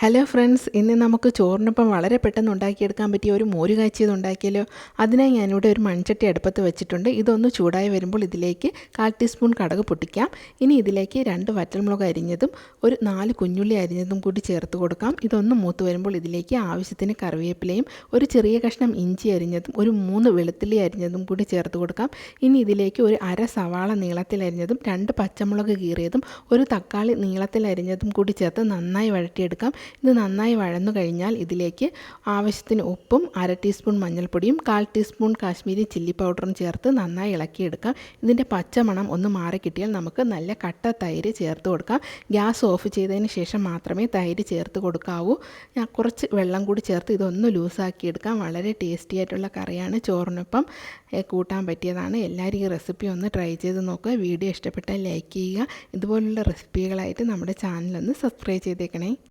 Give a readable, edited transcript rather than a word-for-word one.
Hello friends, ഇന്ന് നമുക്ക് ചോറിനൊപ്പം വളരെ പെട്ടെന്ന് ഉണ്ടാക്കിയെടുക്കാൻ പറ്റിയ ഒരു മോര് കാച്ചിയത് ഉണ്ടാക്കിയാലോ. അതിനായി ഞാനിവിടെ ഒരു മൺചട്ടി അടുപ്പത്ത് വെച്ചിട്ടുണ്ട്. ഇതൊന്ന് ചൂടായി വരുമ്പോൾ ഇതിലേക്ക് 1/4 ടീസ്പൂൺ കടുക് പൊട്ടിക്കാം. ഇനി ഇതിലേക്ക് 2 വറ്റൽമുളക് അരിഞ്ഞതും ഒരു 4 കുഞ്ഞുള്ളി അരിഞ്ഞതും കൂടി ചേർത്ത് കൊടുക്കാം. ഇതൊന്ന് മൂത്ത് വരുമ്പോൾ ഇതിലേക്ക് ആവശ്യത്തിന് കറിവേപ്പിലയും ഒരു ചെറിയ കഷ്ണം ഇഞ്ചി അരിഞ്ഞതും ഒരു 3 വെളുത്തുള്ളി അരിഞ്ഞതും കൂടി ചേർത്ത് കൊടുക്കാം. ഇനി ഇതിലേക്ക് ഒരു അര സവാള നീളത്തിൽ അരിഞ്ഞതും 2 പച്ചമുളക് കീറിയതും ഒരു തക്കാളി നീളത്തിൽ അരിഞ്ഞതും കൂടി ചേർത്ത് നന്നായി വഴറ്റിയെടുക്കാം. ഇത് നന്നായി വഴന്നു കഴിഞ്ഞാൽ ഇതിലേക്ക് ആവശ്യത്തിന് ഉപ്പും 1/2 ടീസ്പൂൺ മഞ്ഞൾപ്പൊടിയും 1/4 ടീസ്പൂൺ കാശ്മീരി ചില്ലി പൗഡറും ചേർത്ത് നന്നായി ഇളക്കിയെടുക്കാം. ഇതിൻ്റെ പച്ചമണം ഒന്ന് മാറിക്കിട്ടിയാൽ നമുക്ക് നല്ല കട്ട തൈര് ചേർത്ത് കൊടുക്കാം. ഗ്യാസ് ഓഫ് ചെയ്തതിന് ശേഷം മാത്രമേ തൈര് ചേർത്ത് കൊടുക്കാവൂ. ഞാൻ കുറച്ച് വെള്ളം കൂടി ചേർത്ത് ഇതൊന്ന് ലൂസാക്കിയെടുക്കാം. വളരെ ടേസ്റ്റി ആയിട്ടുള്ള കറിയാണ്, ചോറിനൊപ്പം കൂട്ടാൻ പറ്റിയതാണ്. എല്ലാവരും ഈ റെസിപ്പി ഒന്ന് ട്രൈ ചെയ്ത് നോക്കുക. വീഡിയോ ഇഷ്ടപ്പെട്ടാൽ ലൈക്ക് ചെയ്യുക. ഇതുപോലുള്ള റെസിപ്പികളായിട്ട് നമ്മുടെ ചാനലൊന്ന് സബ്സ്ക്രൈബ് ചെയ്തേക്കണേ.